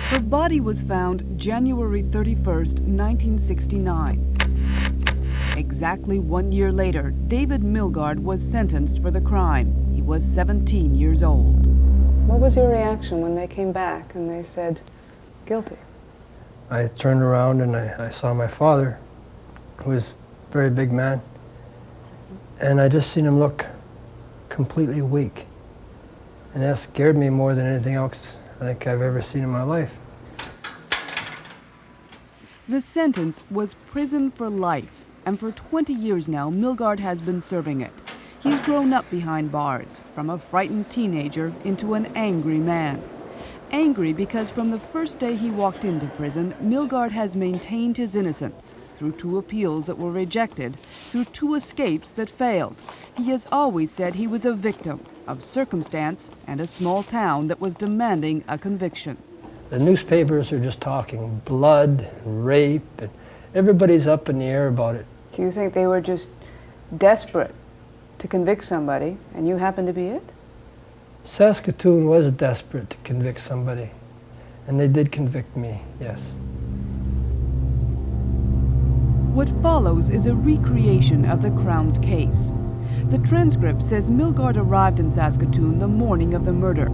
Her body was found January 31st, 1969. Exactly 1 year later, David Milgaard was sentenced for the crime. He was 17 years old. What was your reaction when they came back and they said, guilty? I turned around and I saw my father, who was a very big man, and I just seen him look completely weak. And that scared me more than anything else I think I've ever seen in my life. The sentence was prison for life, and for 20 years now, Milgaard has been serving it. He's grown up behind bars, from a frightened teenager into an angry man. Angry because from the first day he walked into prison, Milgaard has maintained his innocence through 2 appeals that were rejected, through 2 escapes that failed. He has always said he was a victim of circumstance and a small town that was demanding a conviction. The newspapers are just talking blood, and rape, and everybody's up in the air about it. Do you think they were just desperate to convict somebody, and you happened to be it? Saskatoon was desperate to convict somebody, and they did convict me, yes. What follows is a recreation of the Crown's case. The transcript says Milgaard arrived in Saskatoon the morning of the murder.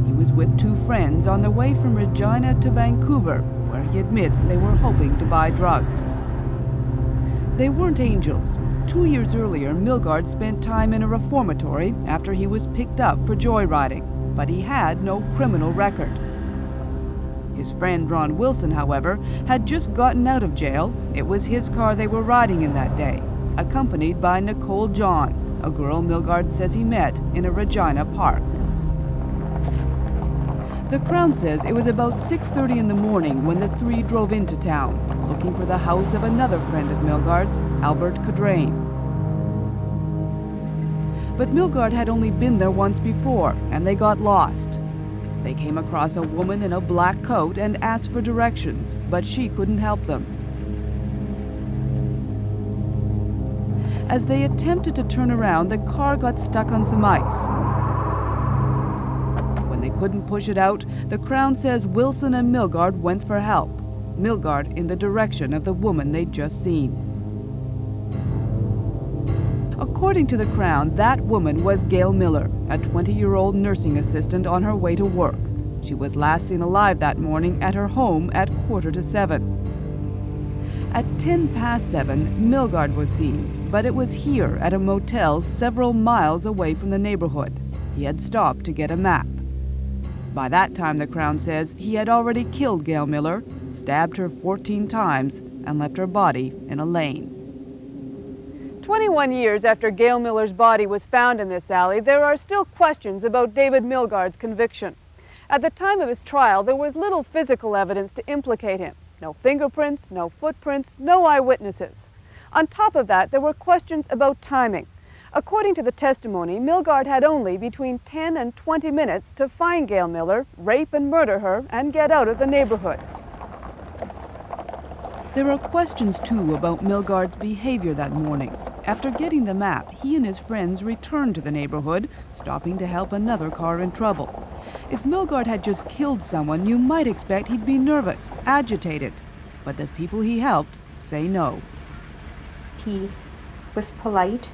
He was with 2 friends on their way from Regina to Vancouver, where he admits they were hoping to buy drugs. They weren't angels. 2 years earlier, Milgaard spent time in a reformatory after he was picked up for joyriding, but he had no criminal record. His friend Ron Wilson, however, had just gotten out of jail. It was his car they were riding in that day, accompanied by Nicole John, a girl Milgaard says he met in a Regina park. The Crown says it was about 6:30 in the morning when the 3 drove into town, looking for the house of another friend of Milgaard's, Albert Cadrain. But Milgaard had only been there once before, and they got lost. They came across a woman in a black coat and asked for directions, but she couldn't help them. As they attempted to turn around, the car got stuck on some ice. When they couldn't push it out, the Crown says Wilson and Milgaard went for help. Milgaard in the direction of the woman they'd just seen. According to the Crown, that woman was Gail Miller, a 20-year-old nursing assistant on her way to work. She was last seen alive that morning at her home at 6:45. At 7:10, Milgaard was seen, but it was here at a motel several miles away from the neighborhood. He had stopped to get a map. By that time, the Crown says, he had already killed Gail Miller, stabbed her 14 times, and left her body in a lane. 21 years after Gail Miller's body was found in this alley, there are still questions about David Milgaard's conviction. At the time of his trial, there was little physical evidence to implicate him. No fingerprints, no footprints, no eyewitnesses. On top of that, there were questions about timing. According to the testimony, Milgaard had only between 10 and 20 minutes to find Gail Miller, rape and murder her, and get out of the neighborhood. There are questions, too, about Milgaard's behavior that morning. After getting the map, he and his friends returned to the neighborhood, stopping to help another car in trouble. If Milgaard had just killed someone, you might expect he'd be nervous, agitated. But the people he helped say no. He was polite.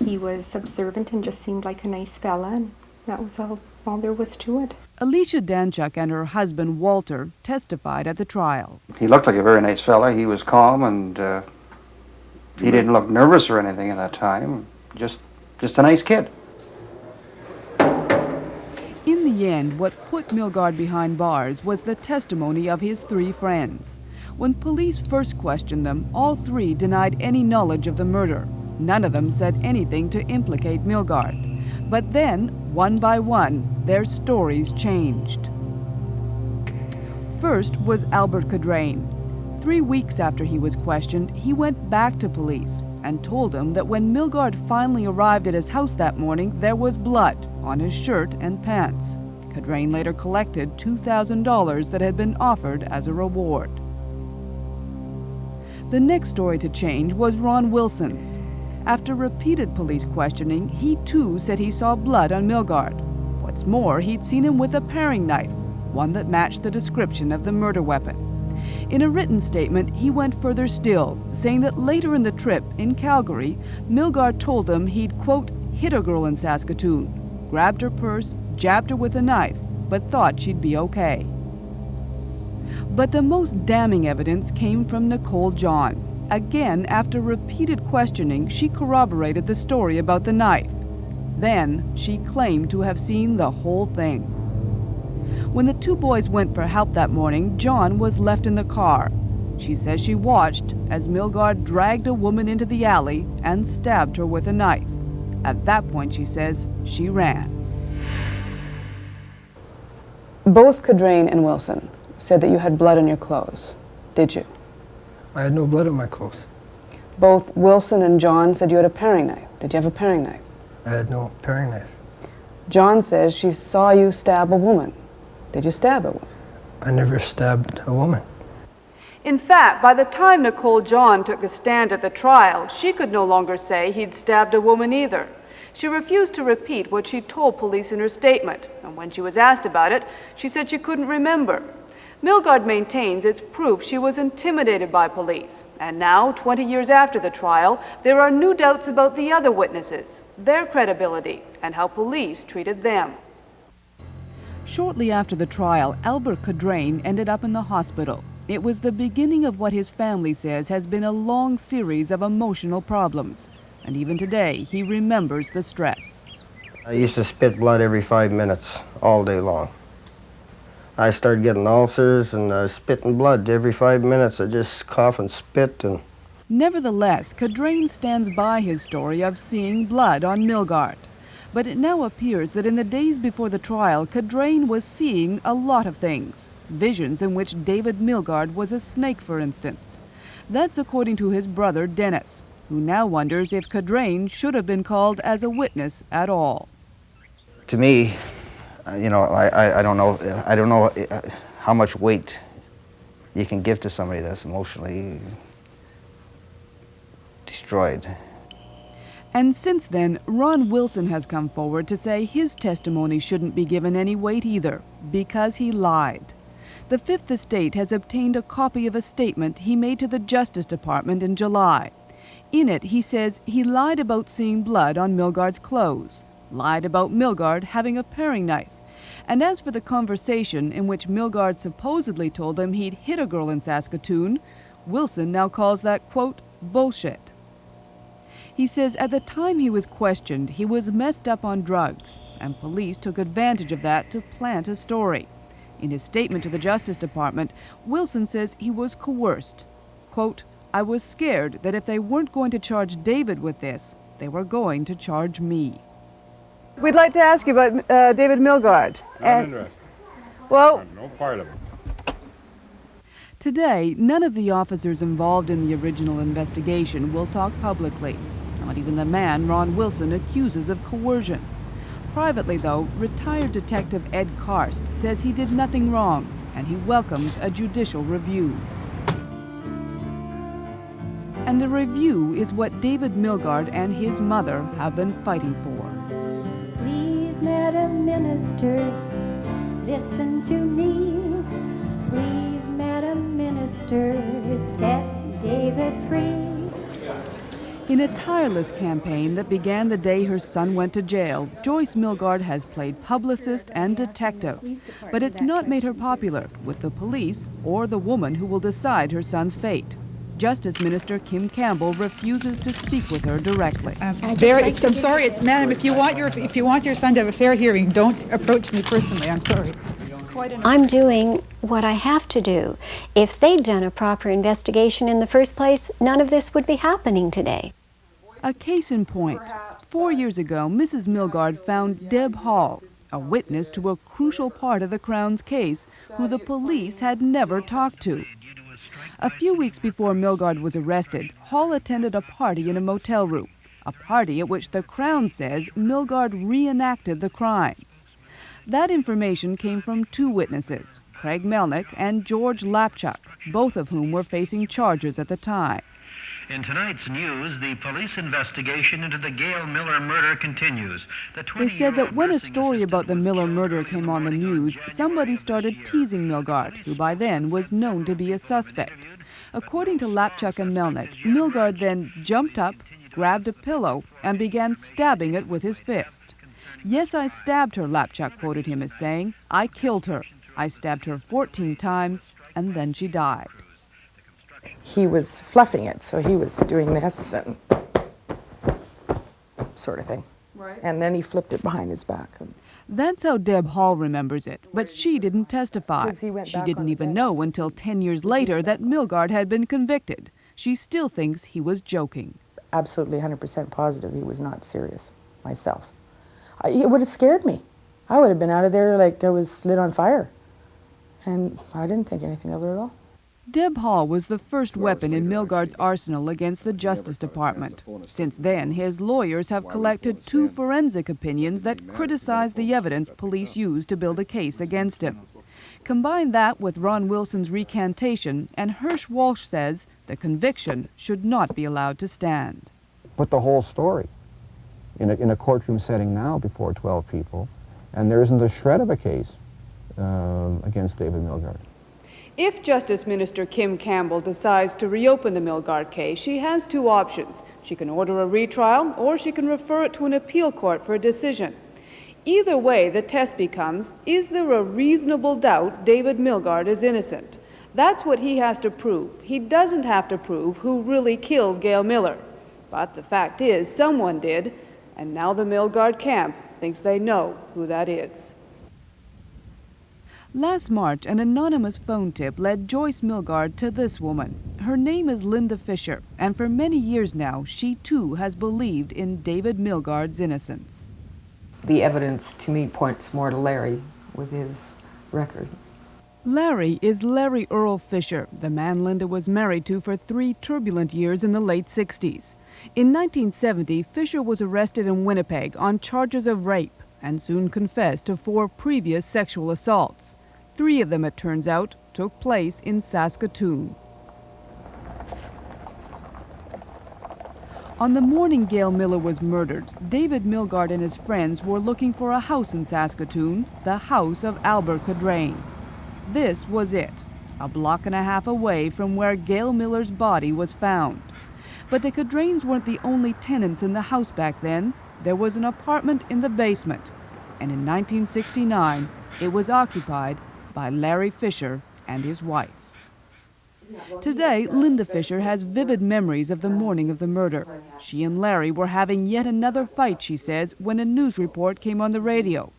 He was observant and just seemed like a nice fella, and that was all there was to it. Alicia Danchuk and her husband, Walter, testified at the trial. He looked like a very nice fella. He was calm, and he didn't look nervous or anything at that time. Just a nice kid. In the end, what put Milgaard behind bars was the testimony of his 3 friends. When police first questioned them, all 3 denied any knowledge of the murder. None of them said anything to implicate Milgaard. But then, one by one, their stories changed. First was Albert Cadrain. 3 weeks after he was questioned, he went back to police and told them that when Milgaard finally arrived at his house that morning, there was blood on his shirt and pants. Cadrain later collected $2,000 that had been offered as a reward. The next story to change was Ron Wilson's. After repeated police questioning, he too said he saw blood on Milgaard. What's more, he'd seen him with a paring knife, one that matched the description of the murder weapon. In a written statement, he went further still, saying that later in the trip in Calgary, Milgaard told him he'd, quote, hit a girl in Saskatoon, grabbed her purse, jabbed her with a knife, but thought she'd be okay. But the most damning evidence came from Nicole John. Again, after repeated questioning, she corroborated the story about the knife. Then, she claimed to have seen the whole thing. When the two boys went for help that morning, John was left in the car. She says she watched as Milgaard dragged a woman into the alley and stabbed her with a knife. At that point, she says, she ran. Both Cadrain and Wilson said that you had blood on your clothes. Did you? I had no blood on my clothes. Both Wilson and John said you had a paring knife. Did you have a paring knife? I had no paring knife. John says she saw you stab a woman. Did you stab a woman? I never stabbed a woman. In fact, by the time Nicole John took the stand at the trial, she could no longer say he'd stabbed a woman either. She refused to repeat what she told police in her statement, and when she was asked about it, she said she couldn't remember. Milgaard maintains it's proof she was intimidated by police, and now, 20 years after the trial, there are new doubts about the other witnesses, their credibility, and how police treated them. Shortly after the trial, Albert Cadrain ended up in the hospital. It was the beginning of what his family says has been a long series of emotional problems. And even today, he remembers the stress. I used to spit blood every 5 minutes, all day long. I started getting ulcers and spitting blood every 5 minutes. I just cough and spit. Nevertheless, Cadrain stands by his story of seeing blood on Milgaard. But it now appears that in the days before the trial, Cadrain was seeing a lot of things. Visions in which David Milgaard was a snake, for instance. That's according to his brother, Dennis, who now wonders if Cadrain should have been called as a witness at all. To me, you know, I don't know how much weight you can give to somebody that's emotionally destroyed. And since then, Ron Wilson has come forward to say his testimony shouldn't be given any weight either, because he lied. The Fifth Estate has obtained a copy of a statement he made to the Justice Department in July. In it, he says he lied about seeing blood on Milgaard's clothes, lied about Milgaard having a paring knife, and as for the conversation in which Milgaard supposedly told him he'd hit a girl in Saskatoon, Wilson now calls that, quote, bullshit. He says at the time he was questioned, he was messed up on drugs, and police took advantage of that to plant a story. In his statement to the Justice Department, Wilson says he was coerced. Quote, I was scared that if they weren't going to charge David with this, they were going to charge me. We'd like to ask you about David Milgaard. Not interested. Well, I'm no part of it. Today, none of the officers involved in the original investigation will talk publicly. Not even the man Ron Wilson accuses of coercion. Privately, though, retired Detective Ed Karst says he did nothing wrong, and he welcomes a judicial review. And the review is what David Milgaard and his mother have been fighting for. Please, Madam Minister, listen to me. Please, Madam Minister, set David free. In a tireless campaign that began the day her son went to jail, Joyce Milgaard has played publicist and detective, but it's not made her popular with the police or the woman who will decide her son's fate. Justice Minister Kim Campbell refuses to speak with her directly. I'm sorry, madam, if you want your son to have a fair hearing, don't approach me personally. I'm sorry. I'm doing what I have to do. If they'd done a proper investigation in the first place, none of this would be happening today. A case in point. 4 years ago, Mrs. Milgaard found Deb Hall, a witness to a crucial part of the Crown's case, who the police had never talked to. A few weeks before Milgaard was arrested, Hall attended a party in a motel room, a party at which the Crown says Milgaard reenacted the crime. That information came from two witnesses, Craig Melnick and George Lapchuk, both of whom were facing charges at the time. In tonight's news, the police investigation into the Gail Miller murder continues. They said that when a story about the Miller murder came on the news, somebody started teasing Milgaard, who by then was known to be a suspect. According to Lapchuk and Melnick, Milgaard then jumped up, grabbed a pillow, and began stabbing it with his fist. "Yes, I stabbed her," Lapchuk quoted him as saying. "I killed her. I stabbed her 14 times, and then she died." He was fluffing it, so he was doing this and sort of thing. Right. And then he flipped it behind his back. That's how Deb Hall remembers it, but she didn't testify. She didn't even know until 10 years later that Milgaard had been convicted. She still thinks he was joking. Absolutely 100% positive he was not serious, myself. It would have scared me. I would have been out of there like I was lit on fire. And I didn't think anything of it at all. Deb Hall was the first weapon in Milgaard's arsenal against the Justice Department. Since then, his lawyers have collected 2 forensic opinions that criticize the evidence police used to build a case against him. Combine that with Ron Wilson's recantation, and Hirsch Walsh says the conviction should not be allowed to stand. Put the whole story in a courtroom setting now before 12 people, and there isn't a shred of a case against David Milgaard. If Justice Minister Kim Campbell decides to reopen the Milgaard case, she has 2 options. She can order a retrial, or she can refer it to an appeal court for a decision. Either way, the test becomes, is there a reasonable doubt David Milgaard is innocent? That's what he has to prove. He doesn't have to prove who really killed Gail Miller. But the fact is, someone did, and now the Milgaard camp thinks they know who that is. Last March, an anonymous phone tip led Joyce Milgaard to this woman. Her name is Linda Fisher, and for many years now, she too has believed in David Milgaard's innocence. The evidence to me points more to Larry with his record. Larry is Larry Earl Fisher, the man Linda was married to for 3 turbulent years in the late 60s. In 1970, Fisher was arrested in Winnipeg on charges of rape and soon confessed to 4 previous sexual assaults. 3 of them, it turns out, took place in Saskatoon. On the morning Gail Miller was murdered, David Milgaard and his friends were looking for a house in Saskatoon, the house of Albert Cadrain. This was it, a block and a half away from where Gail Miller's body was found. But the Cadrains weren't the only tenants in the house back then. There was an apartment in the basement, and in 1969, it was occupied by Larry Fisher and his wife. Today, Linda Fisher has vivid memories of the morning of the murder. She and Larry were having yet another fight, she says, when a news report came on the radio.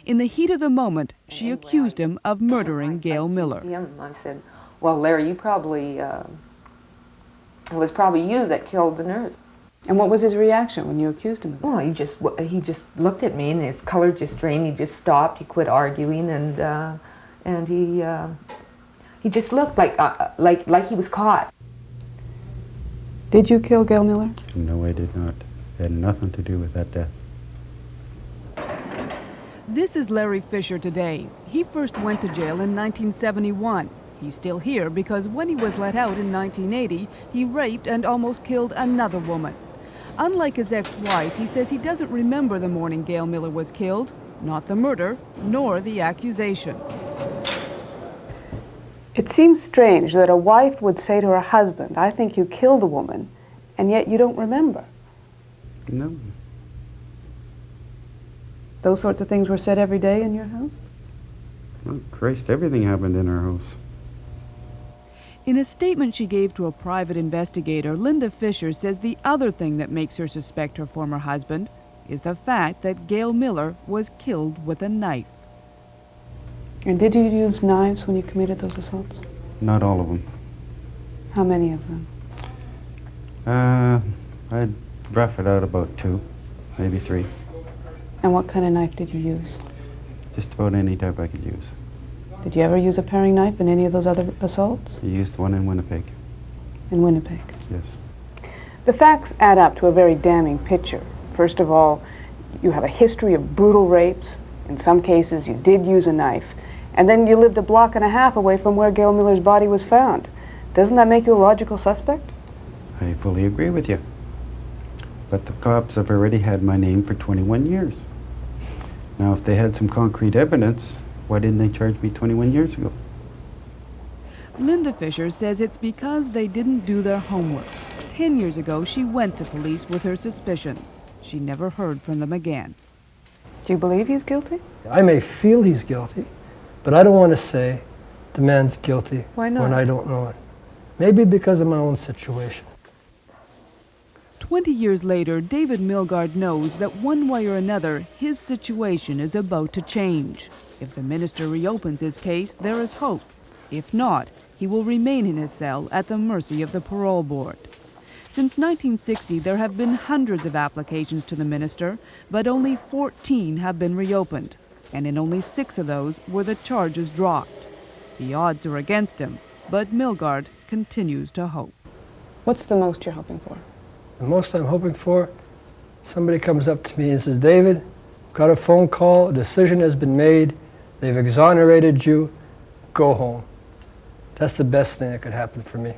In the heat of the moment, she accused him of murdering Gail Miller. I said, well, Larry, you probably, it was probably you that killed the nurse. And what was his reaction when you accused him of that? Well, he just looked at me and his color just drained. He just stopped. He quit arguing, and he just looked like he was caught. Did you kill Gail Miller? No, I did not. It had nothing to do with that death. This is Larry Fisher today. He first went to jail in 1971. He's still here because when he was let out in 1980, he raped and almost killed another woman. Unlike his ex-wife, he says he doesn't remember the morning Gail Miller was killed, not the murder, nor the accusation. It seems strange that a wife would say to her husband, I think you killed a woman, and yet you don't remember. No. Those sorts of things were said every day in your house? Oh, Christ, everything happened in our house. In a statement she gave to a private investigator, Linda Fisher says the other thing that makes her suspect her former husband is the fact that Gail Miller was killed with a knife. And did you use knives when you committed those assaults? Not all of them. How many of them? I'd rough it out about 2, maybe 3. And what kind of knife did you use? Just about any type I could use. Did you ever use a paring knife in any of those other assaults? I used one in Winnipeg. In Winnipeg? Yes. The facts add up to a very damning picture. First of all, you have a history of brutal rapes. In some cases, you did use a knife. And then you lived a block and a half away from where Gail Miller's body was found. Doesn't that make you a logical suspect? I fully agree with you. But the cops have already had my name for 21 years. Now, if they had some concrete evidence, why didn't they charge me 21 years ago? Linda Fisher says it's because they didn't do their homework. 10 years ago, she went to police with her suspicions. She never heard from them again. Do you believe he's guilty? I may feel he's guilty, but I don't want to say the man's guilty Why not? when I don't know it. Maybe because of my own situation. 20 years later, David Milgaard knows that one way or another, his situation is about to change. If the minister reopens his case, there is hope. If not, he will remain in his cell at the mercy of the parole board. Since 1960, there have been hundreds of applications to the minister, but only 14 have been reopened, and in only 6 of those were the charges dropped. The odds are against him, but Milgaard continues to hope. What's the most you're hoping for? The most I'm hoping for, somebody comes up to me and says, David, got a phone call, a decision has been made, they've exonerated you, go home. That's the best thing that could happen for me.